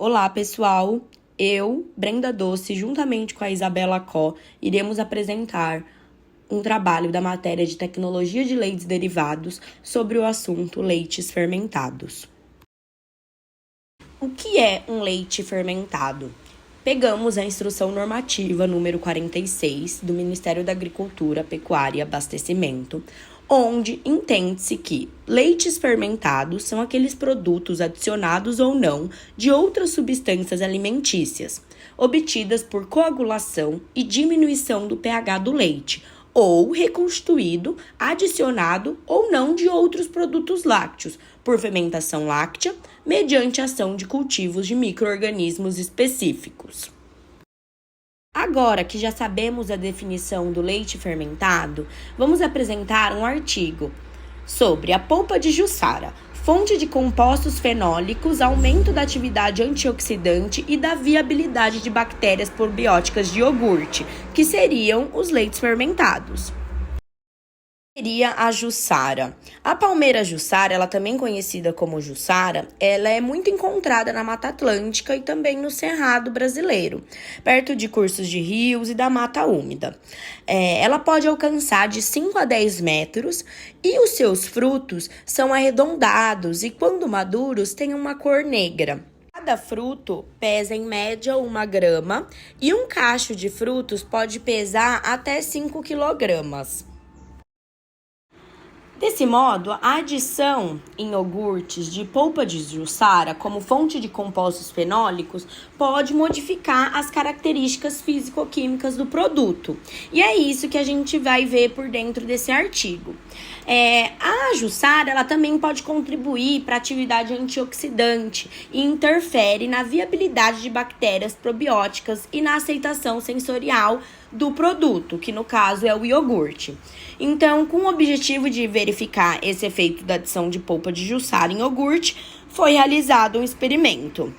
Olá, pessoal! Eu, Brenda Doce, juntamente com a Isabela Có, iremos apresentar um trabalho da matéria de Tecnologia de Leites Derivados sobre o assunto leites fermentados. O que é um leite fermentado? Pegamos a Instrução Normativa número 46 do Ministério da Agricultura, Pecuária e Abastecimento, onde entende-se que leites fermentados são aqueles produtos adicionados ou não de outras substâncias alimentícias, obtidas por coagulação e diminuição do pH do leite, ou reconstituído, adicionado ou não de outros produtos lácteos, por fermentação láctea, mediante ação de cultivos de micro-organismos específicos. Agora que já sabemos a definição do leite fermentado, vamos apresentar um artigo sobre a polpa de Jussara, fonte de compostos fenólicos, aumento da atividade antioxidante e da viabilidade de bactérias probióticas de iogurte, que seriam os leites fermentados. Seria a Jussara. A palmeira Jussara, ela também conhecida como Jussara, ela é muito encontrada na Mata Atlântica e também no Cerrado brasileiro, perto de cursos de rios e da mata úmida. Ela pode alcançar de 5 a 10 metros e os seus frutos são arredondados e, quando maduros, têm uma cor negra. Cada fruto pesa em média 1 grama e um cacho de frutos pode pesar até 5 quilogramas. Desse modo, a adição em iogurtes de polpa de Jussara como fonte de compostos fenólicos pode modificar as características físico-químicas do produto. E é isso que a gente vai ver por dentro desse artigo. A Jussara, ela também pode contribuir para a atividade antioxidante e interfere na viabilidade de bactérias probióticas e na aceitação sensorial do produto, que no caso é o iogurte. Então, com o objetivo de verificar esse efeito da adição de polpa de Jussara em iogurte, foi realizado um experimento.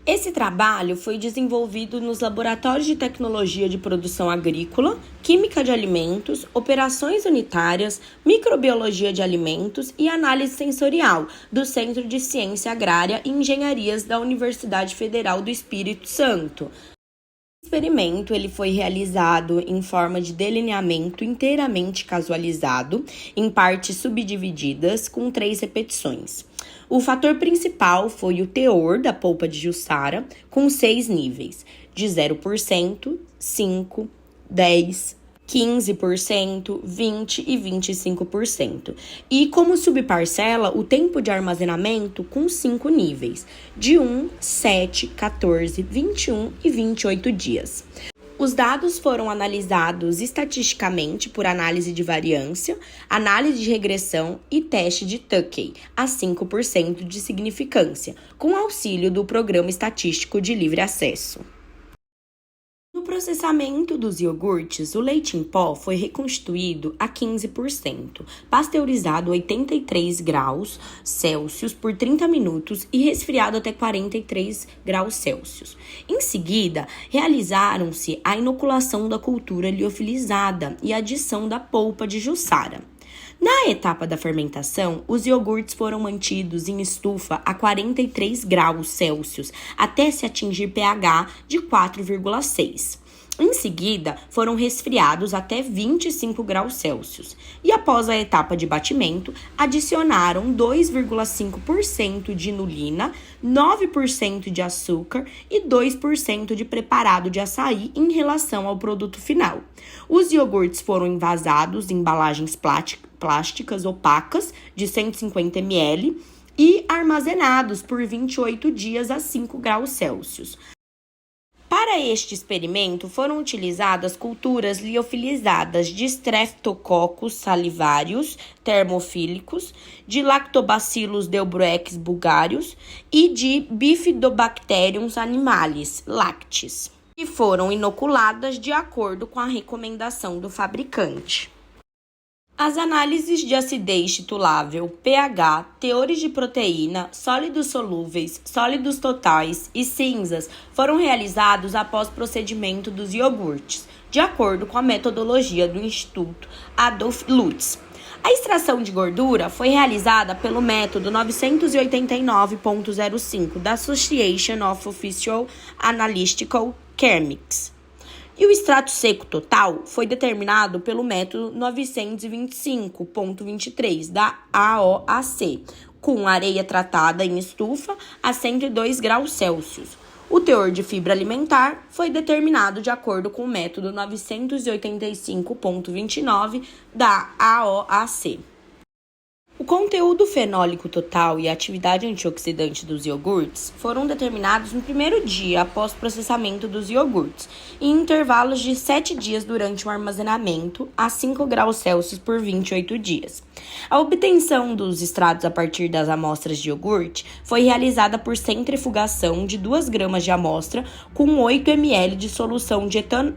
Esse trabalho foi desenvolvido nos Laboratórios de Tecnologia de Produção Agrícola, Química de Alimentos, Operações Unitárias, Microbiologia de Alimentos e Análise Sensorial do Centro de Ciência Agrária e Engenharias da Universidade Federal do Espírito Santo. O experimento ele foi realizado em forma de delineamento inteiramente casualizado, em partes subdivididas, com 3 repetições. O fator principal foi o teor da polpa de Jussara, com 6 níveis, de 0%, 5%, 10%, 15%, 20% e 25%. E como subparcela, o tempo de armazenamento com 5 níveis, de 1, 7, 14, 21 e 28 dias. Os dados foram analisados estatisticamente por análise de variância, análise de regressão e teste de Tukey, a 5% de significância, com auxílio do Programa Estatístico de Livre Acesso. No processamento dos iogurtes, o leite em pó foi reconstituído a 15%, pasteurizado a 83 graus Celsius por 30 minutos e resfriado até 43 graus Celsius. Em seguida, realizaram-se a inoculação da cultura liofilizada e a adição da polpa de Jussara. Na etapa da fermentação, os iogurtes foram mantidos em estufa a 43 graus Celsius até se atingir pH de 4,6. Em seguida, foram resfriados até 25 graus Celsius. E após a etapa de batimento, adicionaram 2,5% de inulina, 9% de açúcar e 2% de preparado de açaí em relação ao produto final. Os iogurtes foram envasados em embalagens plásticas opacas de 150 ml e armazenados por 28 dias a 5 graus Celsius. Para este experimento, foram utilizadas culturas liofilizadas de Streptococcus salivarius termofílicos, de Lactobacillus delbruex bulgarius e de Bifidobacterium animalis lactis, que foram inoculadas de acordo com a recomendação do fabricante. As análises de acidez titulável, pH, teores de proteína, sólidos solúveis, sólidos totais e cinzas foram realizados após procedimento dos iogurtes, de acordo com a metodologia do Instituto Adolf Lutz. A extração de gordura foi realizada pelo método 989.05 da Association of Official Analytical Chemists. E o extrato seco total foi determinado pelo método 925.23 da AOAC, com areia tratada em estufa a 102 graus Celsius. O teor de fibra alimentar foi determinado de acordo com o método 985.29 da AOAC. O conteúdo fenólico total e a atividade antioxidante dos iogurtes foram determinados no primeiro dia após o processamento dos iogurtes, em intervalos de 7 dias durante o armazenamento a 5 graus Celsius por 28 dias. A obtenção dos extratos a partir das amostras de iogurte foi realizada por centrifugação de 2 gramas de amostra com 8 ml de solução de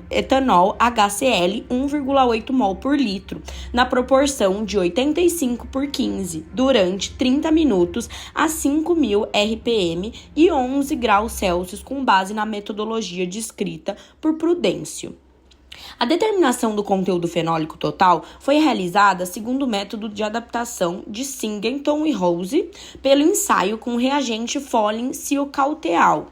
etanol HCl 1,8 mol por litro, na proporção de 85 por 15, durante 30 minutos a 5.000 RPM e 11 graus Celsius com base na metodologia descrita por Prudêncio. A determinação do conteúdo fenólico total foi realizada segundo o método de adaptação de Singleton e Rose pelo ensaio com o reagente Folin-Cicalteal.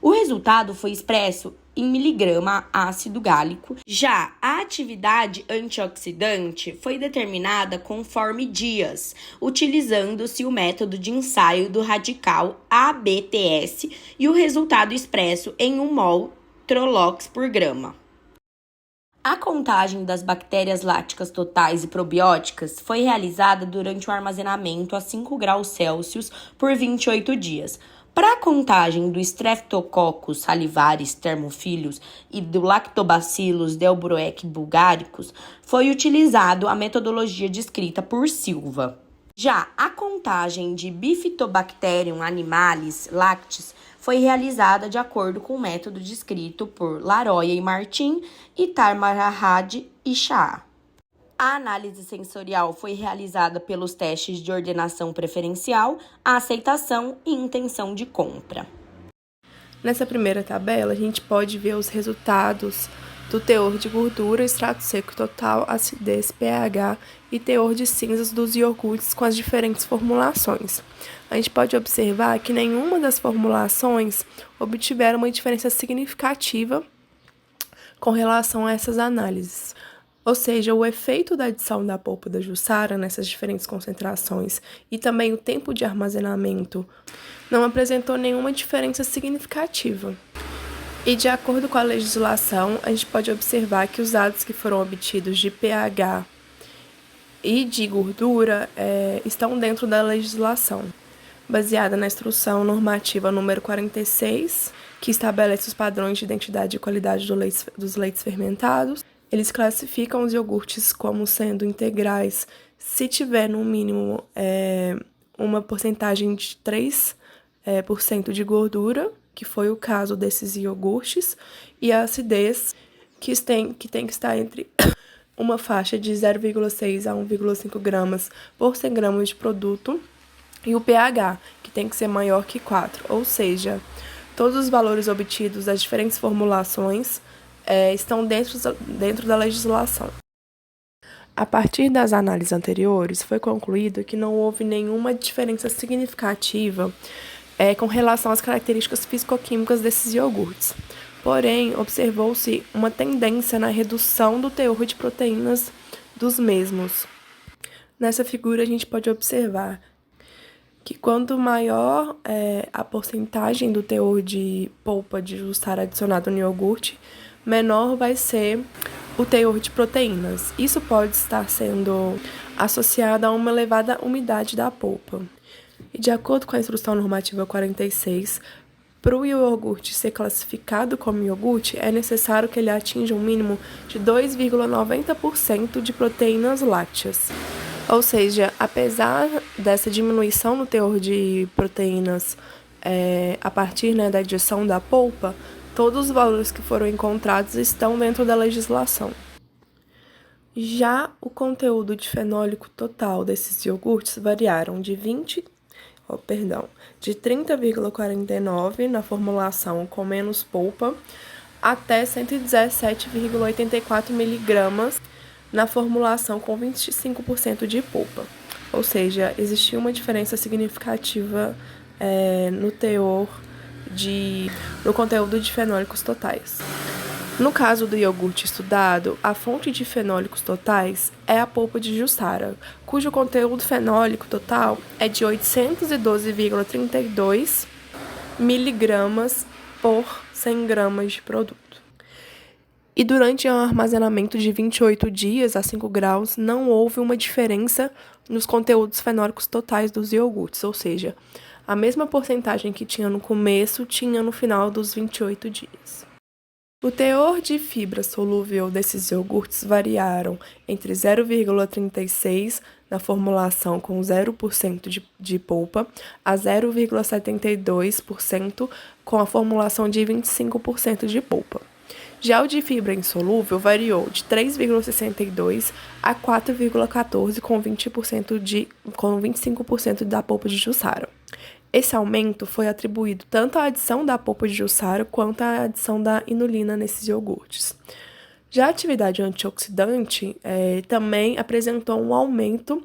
O resultado foi expresso em miligrama ácido gálico. Já a atividade antioxidante foi determinada conforme dias, utilizando-se o método de ensaio do radical ABTS e o resultado expresso em 1 mol Trolox por grama. A contagem das bactérias lácticas totais e probióticas foi realizada durante o armazenamento a 5 graus Celsius por 28 dias. Para a contagem do Streptococcus salivaris thermophilus e do Lactobacillus delbrueck bulgaricus, foi utilizado a metodologia descrita por Silva. Já a contagem de Bifidobacterium animalis lactis foi realizada de acordo com o método descrito por Laroya e Martin e Tarmarahad e Shah. A análise sensorial foi realizada pelos testes de ordenação preferencial, aceitação e intenção de compra. Nessa primeira tabela, a gente pode ver os resultados do teor de gordura, extrato seco total, acidez, pH e teor de cinzas dos iogurtes com as diferentes formulações. A gente pode observar que nenhuma das formulações obtiveram uma diferença significativa com relação a essas análises. Ou seja, o efeito da adição da polpa da jussara nessas diferentes concentrações e também o tempo de armazenamento não apresentou nenhuma diferença significativa. E de acordo com a legislação, a gente pode observar que os dados que foram obtidos de pH e de gordura estão dentro da legislação, baseada na Instrução Normativa número 46, que estabelece os padrões de identidade e qualidade dos leites fermentados. Eles classificam os iogurtes como sendo integrais se tiver no mínimo uma porcentagem de 3% de gordura, que foi o caso desses iogurtes, e a acidez, que tem que estar entre uma faixa de 0,6 a 1,5 gramas por 100 gramas de produto, e o pH, que tem que ser maior que 4, ou seja, todos os valores obtidos das diferentes formulações estão dentro da legislação. A partir das análises anteriores, foi concluído que não houve nenhuma diferença significativa com relação às características físico-químicas desses iogurtes. Porém, observou-se uma tendência na redução do teor de proteínas dos mesmos. Nessa figura, a gente pode observar que quanto maior a porcentagem do teor de polpa de jussara adicionado no iogurte, menor vai ser o teor de proteínas. Isso pode estar sendo associado a uma elevada umidade da polpa. E de acordo com a Instrução Normativa 46, para o iogurte ser classificado como iogurte, é necessário que ele atinja um mínimo de 2,90% de proteínas lácteas. Ou seja, apesar dessa diminuição no teor de proteínas a partir da adição da polpa, todos os valores que foram encontrados estão dentro da legislação. Já o conteúdo de fenólico total desses iogurtes variaram de 30,49 na formulação com menos polpa até 117,84 miligramas na formulação com 25% de polpa. Ou seja, existia uma diferença significativa no teor no conteúdo de fenólicos totais. No caso do iogurte estudado, a fonte de fenólicos totais é a polpa de Jussara, cujo conteúdo fenólico total é de 812,32 miligramas por 100 gramas de produto. E durante o armazenamento de 28 dias a 5 graus, não houve uma diferença nos conteúdos fenólicos totais dos iogurtes, ou seja, a mesma porcentagem que tinha no começo, tinha no final dos 28 dias. O teor de fibra solúvel desses iogurtes variaram entre 0,36 na formulação com 0% de polpa a 0,72% com a formulação de 25% de polpa. Já o de fibra insolúvel variou de 3,62 a 4,14 com 25% da polpa de Jussara. Esse aumento foi atribuído tanto à adição da polpa de Jussara quanto à adição da inulina nesses iogurtes. Já a atividade antioxidante também apresentou um aumento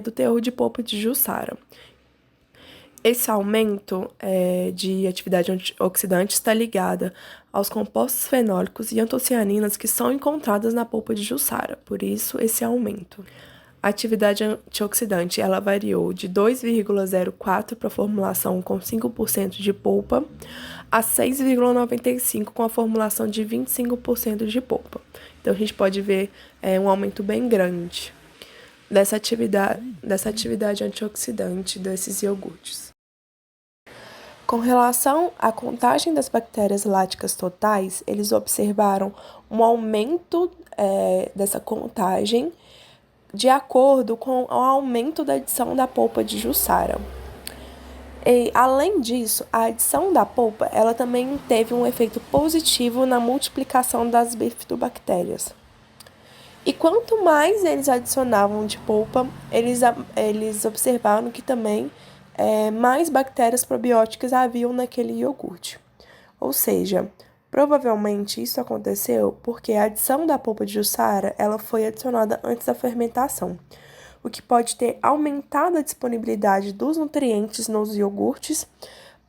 do teor de polpa de Jussara. Esse aumento de atividade antioxidante está ligado aos compostos fenólicos e antocianinas que são encontradas na polpa de Jussara, por isso esse aumento. A atividade antioxidante ela variou de 2,04 para a formulação com 5% de polpa a 6,95 com a formulação de 25% de polpa. Então, a gente pode ver um aumento bem grande dessa atividade antioxidante desses iogurtes. Com relação à contagem das bactérias láticas totais, eles observaram um aumento dessa contagem de acordo com o aumento da adição da polpa de Jussara. E, além disso, a adição da polpa ela também teve um efeito positivo na multiplicação das bifidobactérias. E quanto mais eles adicionavam de polpa, eles observaram que também mais bactérias probióticas haviam naquele iogurte. Ou seja, provavelmente isso aconteceu porque a adição da polpa de Jussara ela foi adicionada antes da fermentação, o que pode ter aumentado a disponibilidade dos nutrientes nos iogurtes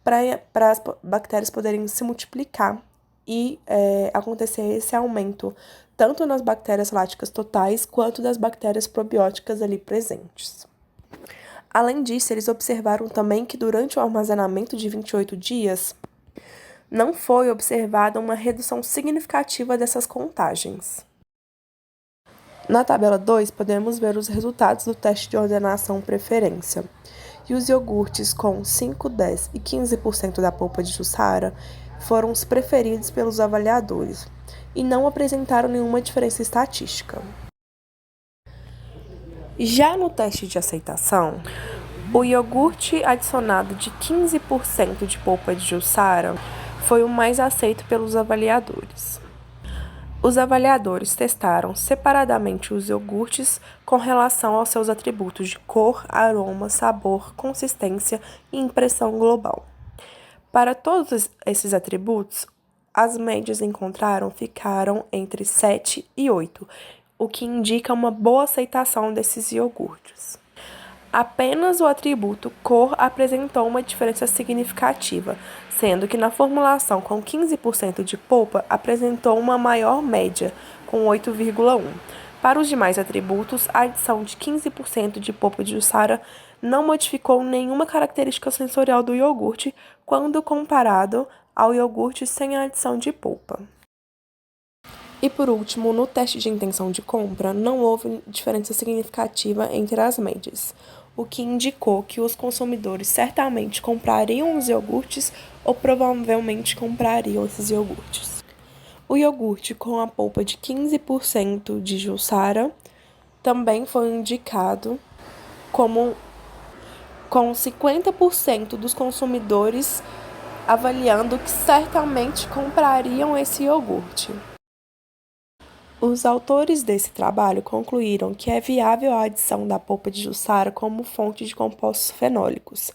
para as bactérias poderem se multiplicar e acontecer esse aumento tanto nas bactérias láticas totais quanto das bactérias probióticas ali presentes. Além disso, eles observaram também que durante o armazenamento de 28 dias, não foi observada uma redução significativa dessas contagens. Na tabela 2, podemos ver os resultados do teste de ordenação preferência. E os iogurtes com 5, 10 e 15% da polpa de Jussara foram os preferidos pelos avaliadores e não apresentaram nenhuma diferença estatística. Já no teste de aceitação, o iogurte adicionado de 15% de polpa de Jussara foi o mais aceito pelos avaliadores. Os avaliadores testaram separadamente os iogurtes com relação aos seus atributos de cor, aroma, sabor, consistência e impressão global. Para todos esses atributos, as médias encontraram ficaram entre 7 e 8, o que indica uma boa aceitação desses iogurtes. Apenas o atributo cor apresentou uma diferença significativa, sendo que na formulação com 15% de polpa apresentou uma maior média, com 8,1. Para os demais atributos, a adição de 15% de polpa de Jussara não modificou nenhuma característica sensorial do iogurte quando comparado ao iogurte sem a adição de polpa. E por último, no teste de intenção de compra, não houve diferença significativa entre as médias, o que indicou que os consumidores certamente comprariam os iogurtes ou provavelmente comprariam esses iogurtes. O iogurte com a polpa de 15% de Jussara também foi indicado com 50% dos consumidores avaliando que certamente comprariam esse iogurte. Os autores desse trabalho concluíram que é viável a adição da polpa de Jussara como fonte de compostos fenólicos,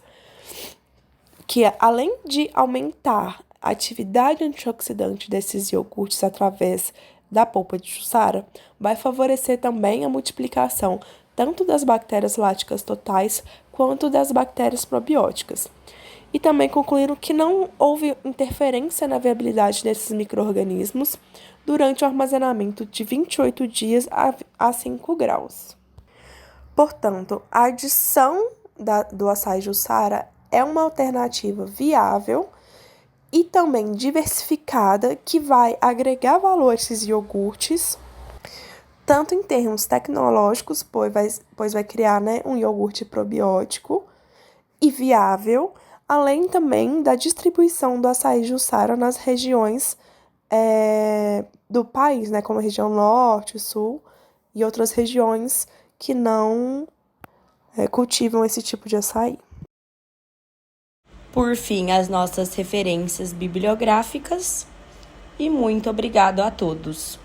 que além de aumentar a atividade antioxidante desses iogurtes através da polpa de Jussara vai favorecer também a multiplicação tanto das bactérias láticas totais quanto das bactérias probióticas. E também concluíram que não houve interferência na viabilidade desses micro-organismos durante o armazenamento de 28 dias a 5 graus. Portanto, a adição do açaí Jussara é uma alternativa viável e também diversificada que vai agregar valor a esses iogurtes, tanto em termos tecnológicos, pois vai criar, né, um iogurte probiótico e viável, além também da distribuição do açaí Jussara nas regiões do país, né, como a região norte, sul e outras regiões que não cultivam esse tipo de açaí. Por fim, as nossas referências bibliográficas. E muito obrigado a todos.